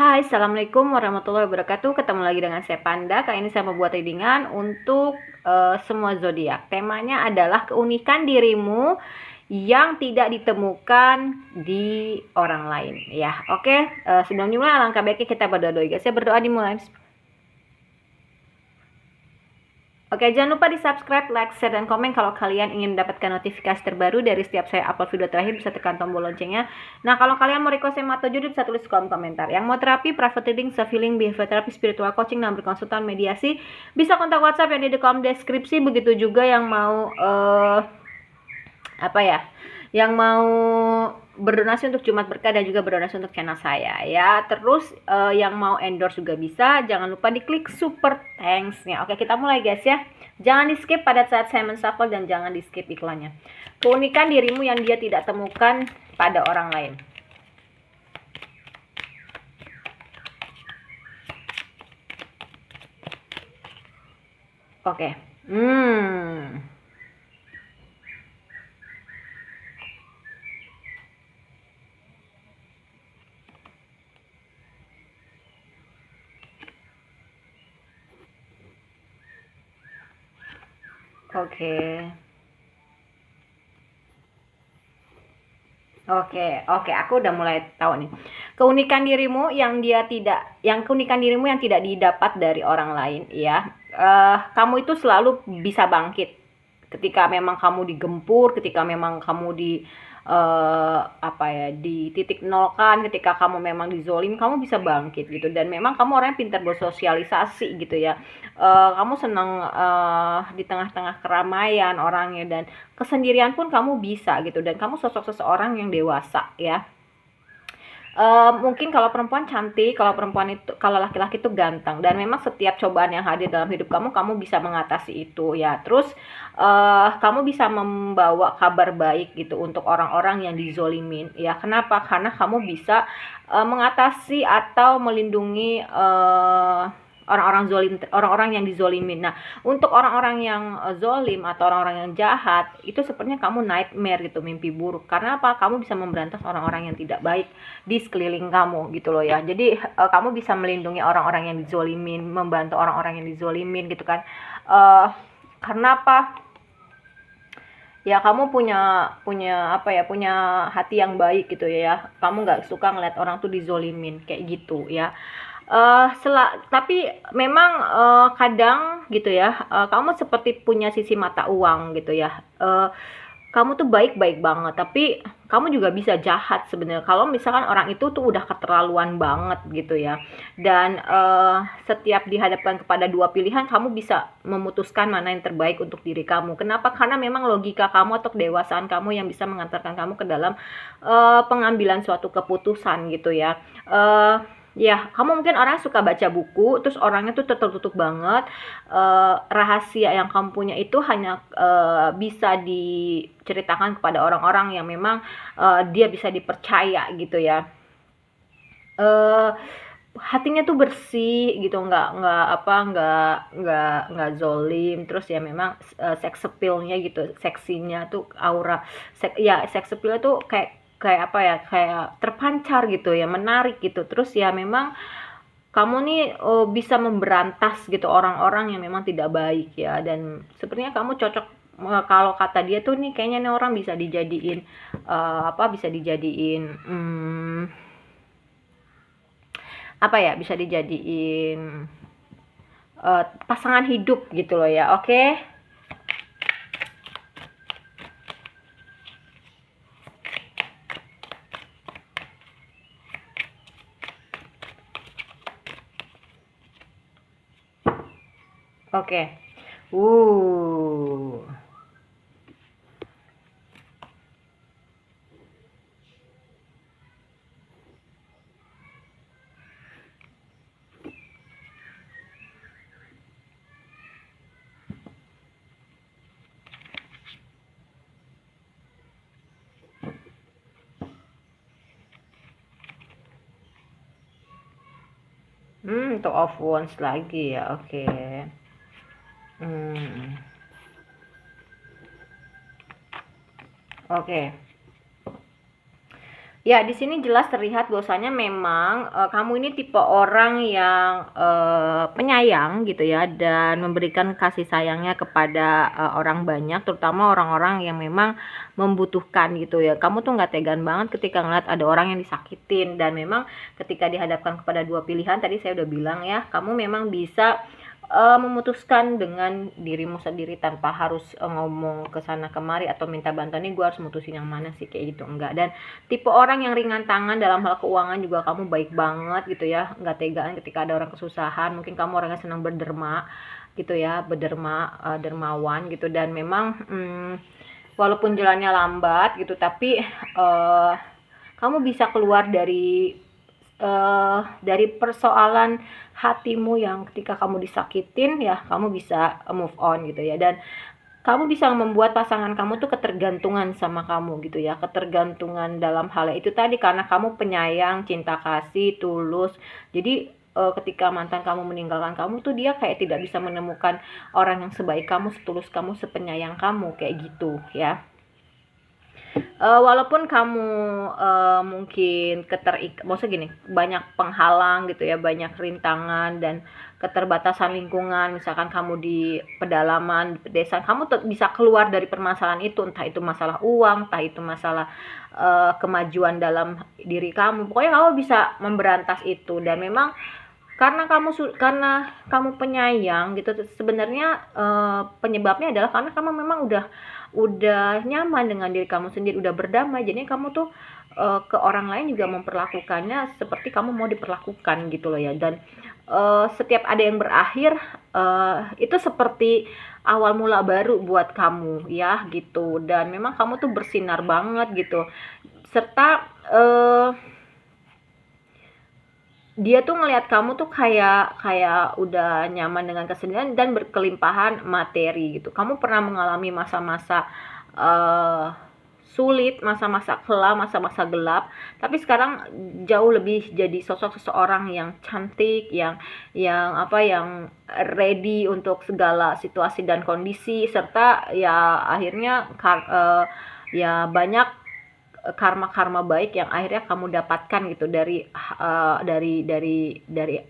Hai, Assalamualaikum warahmatullahi wabarakatuh. Ketemu lagi dengan saya Panda. Kali ini saya membuat readingan untuk semua zodiak. Temanya adalah keunikan dirimu yang tidak ditemukan di orang lain. Ya, oke. Sebelum dimulai, alangkah baiknya kita berdoa dulu. Saya berdoa dimulai. Oke, jangan lupa di subscribe, like, share, dan komen kalau kalian ingin mendapatkan notifikasi terbaru dari setiap saya upload video terakhir. Bisa tekan tombol loncengnya. Nah, kalau kalian mau request tema atau judul, bisa tulis kolom komentar. Yang mau terapi, private reading, self healing, behavior therapy, spiritual coaching, dan berkonsultan mediasi, bisa kontak WhatsApp yang di kolom deskripsi. Begitu juga yang mau yang mau berdonasi untuk Jumat Berkah dan juga berdonasi untuk channel saya ya. Terus yang mau endorse juga bisa. Jangan lupa diklik super thanks-nya. Oke, kita mulai guys ya. Jangan di skip pada saat saya menshuffle dan jangan di skip iklannya. Keunikan dirimu yang dia tidak temukan pada orang lain. Oke. Oke, aku udah mulai tahu nih. Keunikan dirimu yang tidak didapat dari orang lain, ya. Kamu itu selalu bisa bangkit ketika memang kamu digempur, ketika memang kamu di titik nol kan, ketika kamu memang dizolim, kamu bisa bangkit gitu. Dan memang kamu orang yang pintar bersosialisasi gitu ya. Kamu senang di tengah-tengah keramaian orangnya, dan kesendirian pun kamu bisa gitu. Dan kamu sosok seseorang yang dewasa ya. Mungkin kalau perempuan cantik, kalau laki-laki itu ganteng, dan memang setiap cobaan yang hadir dalam hidup kamu bisa mengatasi itu ya. Terus kamu bisa membawa kabar baik gitu untuk orang-orang yang dizolimin ya. Kenapa? Karena kamu bisa mengatasi atau melindungi orang-orang yang dizolimin. Nah, untuk orang-orang yang zolim atau orang-orang yang jahat, itu sepertinya kamu nightmare gitu, mimpi buruk. Karena apa? Kamu bisa memberantas orang-orang yang tidak baik di sekeliling kamu gitu loh ya. Jadi kamu bisa melindungi orang-orang yang dizolimin, membantu orang-orang yang dizolimin gitu kan. Karena apa? Ya, kamu punya hati yang baik gitu ya. Kamu nggak suka ngeliat orang tuh dizolimin kayak gitu ya. Tapi memang kadang gitu ya, kamu seperti punya sisi mata uang gitu ya. Kamu tuh baik-baik banget, tapi kamu juga bisa jahat sebenarnya kalau misalkan orang itu tuh udah keterlaluan banget gitu ya. Dan setiap dihadapkan kepada dua pilihan, kamu bisa memutuskan mana yang terbaik untuk diri kamu. Kenapa? Karena memang logika kamu atau kedewasaan kamu yang bisa mengantarkan kamu ke dalam pengambilan suatu keputusan gitu ya. Ya, kamu mungkin orang suka baca buku, terus orangnya tuh tertutup banget. Rahasia yang kamu punya itu hanya bisa diceritakan kepada orang-orang yang memang dia bisa dipercaya gitu ya. Hatinya tuh bersih gitu, nggak zolim. Terus ya memang sex appeal-nya gitu, seksinya tuh sex appeal tuh kayak terpancar gitu ya, menarik gitu. Terus ya memang kamu nih bisa memberantas gitu orang-orang yang memang tidak baik ya. Dan sepertinya kamu cocok, kalau kata dia tuh nih kayaknya nih orang bisa dijadiin bisa dijadiin pasangan hidup gitu loh ya. Oke. Oke. Uh. Two of Wands lagi ya. Oke. Oke. Ya, di sini jelas terlihat bahwasanya memang, kamu ini tipe orang yang, penyayang gitu ya, dan memberikan kasih sayangnya kepada, orang banyak, terutama orang-orang yang memang membutuhkan gitu ya. Kamu tuh nggak tegan banget ketika ngeliat ada orang yang disakitin, dan memang ketika dihadapkan kepada dua pilihan, tadi saya udah bilang ya, kamu memang bisa memutuskan dengan dirimu sendiri tanpa harus ngomong ke sana kemari atau minta bantuan, nih gue harus mutusin yang mana sih, kayak gitu enggak. Dan tipe orang yang ringan tangan dalam hal keuangan juga kamu baik banget gitu ya, nggak tegaan ketika ada orang kesusahan. Mungkin kamu orangnya senang berderma gitu ya, berderma, dermawan gitu. Dan memang walaupun jalannya lambat gitu, tapi kamu bisa keluar dari persoalan hatimu yang ketika kamu disakitin ya, kamu bisa move on gitu ya. Dan kamu bisa membuat pasangan kamu tuh ketergantungan sama kamu gitu ya, ketergantungan dalam hal itu tadi karena kamu penyayang, cinta kasih, tulus. Jadi ketika mantan kamu meninggalkan kamu tuh, dia kayak tidak bisa menemukan orang yang sebaik kamu, setulus kamu, sepenyayang kamu, kayak gitu ya. Walaupun kamu, mungkin maksudnya gini, banyak penghalang gitu ya, banyak rintangan dan keterbatasan lingkungan, misalkan kamu di pedalaman, di pedesaan, kamu bisa keluar dari permasalahan itu, entah itu masalah uang, entah itu masalah, kemajuan dalam diri kamu, pokoknya kamu bisa memberantas itu. Dan memang karena kamu penyayang gitu, sebenarnya penyebabnya adalah karena kamu memang udah nyaman dengan diri kamu sendiri, udah berdamai. Jadi kamu tuh ke orang lain juga memperlakukannya seperti kamu mau diperlakukan gitu loh ya. Dan setiap ada yang berakhir, itu seperti awal mula baru buat kamu ya gitu. Dan memang kamu tuh bersinar banget gitu, serta dia tuh ngelihat kamu tuh kayak kayak udah nyaman dengan kesendirian dan berkelimpahan materi gitu. Kamu pernah mengalami masa-masa uh, sulit, masa-masa kelam, masa-masa gelap, tapi sekarang jauh lebih jadi sosok seseorang yang cantik, yang ready untuk segala situasi dan kondisi, serta ya akhirnya ya banyak karma-karma baik yang akhirnya kamu dapatkan gitu dari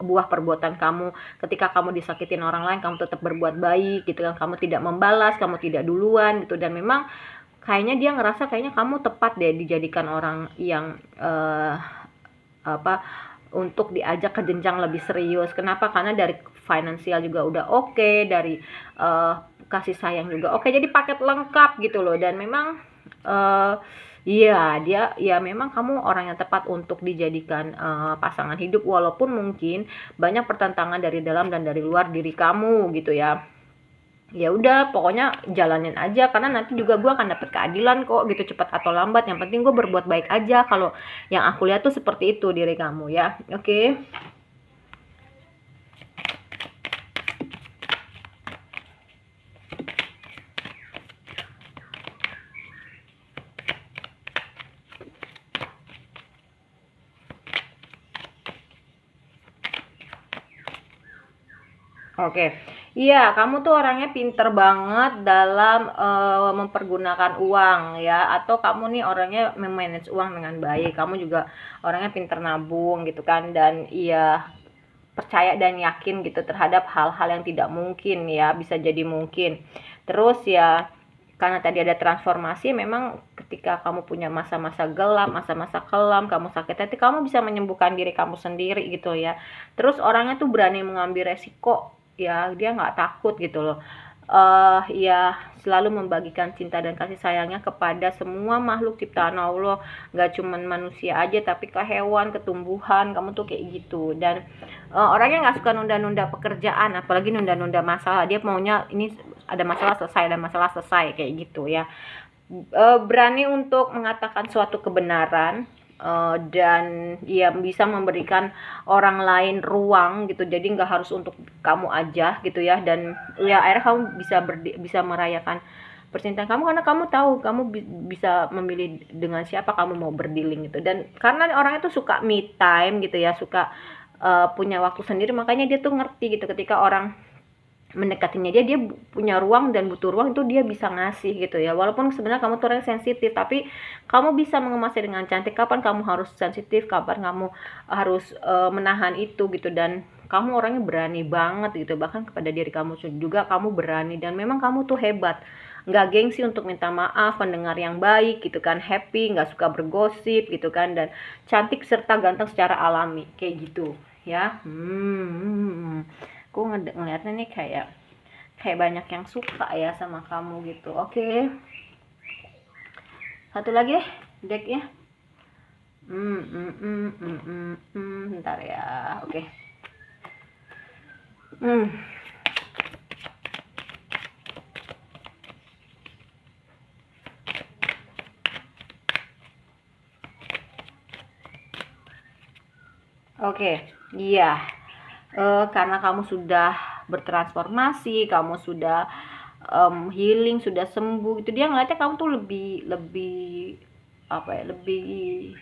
buah perbuatan kamu. Ketika kamu disakitin orang lain, kamu tetap berbuat baik gitu kan, kamu tidak membalas, kamu tidak duluan gitu. Dan memang kayaknya dia ngerasa kayaknya kamu tepat deh dijadikan orang yang apa untuk diajak ke jenjang lebih serius. Kenapa? Karena dari finansial juga udah oke, dari kasih sayang juga oke, jadi paket lengkap gitu loh. Dan memang iya, dia ya memang kamu orang yang tepat untuk dijadikan pasangan hidup, walaupun mungkin banyak pertentangan dari dalam dan dari luar diri kamu gitu ya. Ya udah, pokoknya jalanin aja karena nanti juga gue akan dapet keadilan kok gitu, cepat atau lambat. Yang penting gue berbuat baik aja. Kalau yang aku lihat tuh seperti itu diri kamu ya. Oke. Oke. Iya, kamu tuh orangnya pinter banget dalam mempergunakan uang ya, atau kamu nih orangnya memanage uang dengan baik. Kamu juga orangnya pinter nabung gitu kan, dan iya percaya dan yakin gitu terhadap hal-hal yang tidak mungkin ya bisa jadi mungkin. Terus ya karena tadi ada transformasi, memang ketika kamu punya masa-masa gelap, masa-masa kelam, kamu sakit hati, kamu bisa menyembuhkan diri kamu sendiri gitu ya. Terus orangnya tuh berani mengambil resiko ya, dia nggak takut gitu loh. Ya selalu membagikan cinta dan kasih sayangnya kepada semua makhluk ciptaan Allah, nggak cuman manusia aja tapi ke hewan, ke tumbuhan, kamu tuh kayak gitu. Dan orangnya nggak suka nunda-nunda pekerjaan, apalagi nunda-nunda masalah. Dia maunya ini ada masalah selesai, dan masalah selesai, kayak gitu ya. Berani untuk mengatakan suatu kebenaran, dan dia bisa memberikan orang lain ruang gitu, jadi nggak harus untuk kamu aja gitu ya. Dan ya akhirnya kamu bisa merayakan percintaan kamu karena kamu tahu kamu bisa memilih dengan siapa kamu mau berdealing gitu. Dan karena orangnya tuh suka me time gitu ya, suka punya waktu sendiri, makanya dia tuh ngerti gitu ketika orang mendekatinya dia punya ruang dan butuh ruang, itu dia bisa ngasih gitu ya. Walaupun sebenarnya kamu tuh orang sensitif, tapi kamu bisa mengemasnya dengan cantik. Kapan kamu harus sensitif, kapan kamu harus menahan itu gitu. Dan kamu orangnya berani banget gitu, bahkan kepada diri kamu juga kamu berani. Dan memang kamu tuh hebat, nggak gengsi untuk minta maaf, pendengar yang baik gitu kan, happy, nggak suka bergosip gitu kan, dan cantik serta ganteng secara alami kayak gitu ya. Aku ngeliatnya nih kayak banyak yang suka ya sama kamu gitu. Oke. Satu lagi deh decknya. Bentar ya. Oke. Oke, iya. Karena kamu sudah bertransformasi, kamu sudah healing, sudah sembuh gitu, dia ngeliatnya kamu tuh lebih apa ya, lebih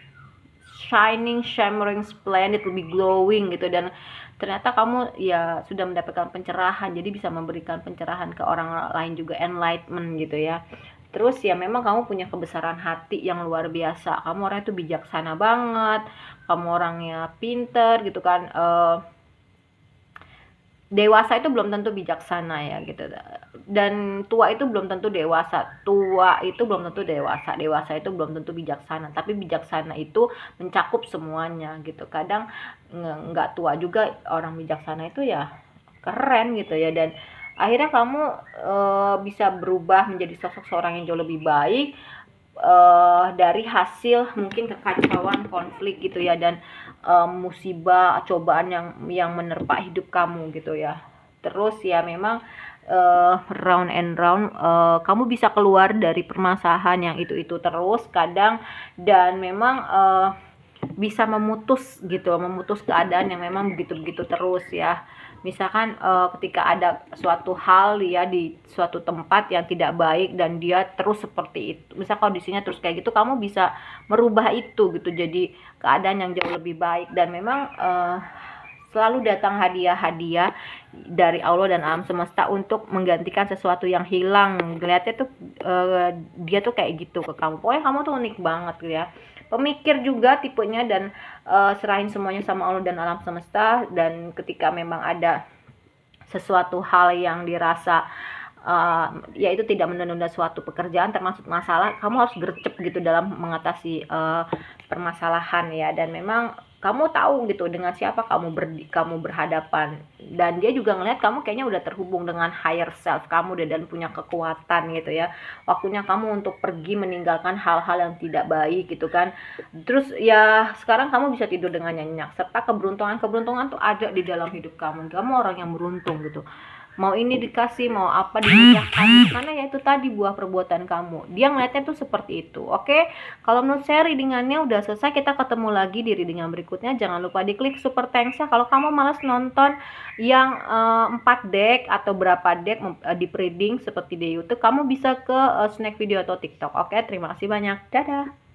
shining, shimmering, splendid, lebih glowing gitu. Dan ternyata kamu ya sudah mendapatkan pencerahan, jadi bisa memberikan pencerahan ke orang lain juga, enlightenment gitu ya. Terus ya memang kamu punya kebesaran hati yang luar biasa, kamu orangnya tuh bijaksana banget, kamu orangnya pinter gitu kan. Dewasa itu belum tentu bijaksana ya gitu, dan tua itu belum tentu dewasa, tua itu belum tentu dewasa, dewasa itu belum tentu bijaksana, tapi bijaksana itu mencakup semuanya gitu. Kadang nggak tua juga orang bijaksana itu ya keren gitu ya. Dan akhirnya kamu bisa berubah menjadi sosok seorang yang jauh lebih baik dari hasil mungkin kekacauan, konflik gitu ya, dan musibah, cobaan yang menerpa hidup kamu gitu ya. Terus ya memang round and round kamu bisa keluar dari permasalahan yang itu terus kadang, dan memang bisa memutus gitu, memutus keadaan yang memang begitu-begitu terus ya. Misalkan ketika ada suatu hal ya di suatu tempat yang tidak baik dan dia terus seperti itu, misal kondisinya terus kayak gitu, kamu bisa merubah itu gitu jadi keadaan yang jauh lebih baik. Dan memang selalu datang hadiah-hadiah dari Allah dan alam semesta untuk menggantikan sesuatu yang hilang. Ngeliatnya tuh dia tuh kayak gitu ke kamu. Pokoknya kamu tuh unik banget gitu ya. Pemikir juga tipenya, dan serahin semuanya sama Allah dan alam semesta. Dan ketika memang ada sesuatu hal yang dirasa yaitu tidak menunda suatu pekerjaan, termasuk masalah, kamu harus gercep gitu dalam mengatasi permasalahan ya. Dan memang kamu tahu gitu dengan siapa kamu berhadapan, dan dia juga ngelihat kamu kayaknya udah terhubung dengan higher self kamu deh, dan punya kekuatan gitu ya. Waktunya kamu untuk pergi meninggalkan hal-hal yang tidak baik gitu kan. Terus ya sekarang kamu bisa tidur dengan nyenyak, serta keberuntungan tuh ada di dalam hidup kamu orang yang beruntung gitu. Mau ini dikasih, mau apa dimudahkan, karena ya itu tadi buah perbuatan kamu. Dia ngeliatnya tuh seperti itu. Oke, kalau menurut saya readingannya udah selesai. Kita ketemu lagi di readingan berikutnya. Jangan lupa diklik super thanks ya. Kalau kamu malas nonton yang 4 deck atau berapa deck di reading seperti di YouTube, kamu bisa ke snack video atau TikTok. Oke, terima kasih banyak, dadah.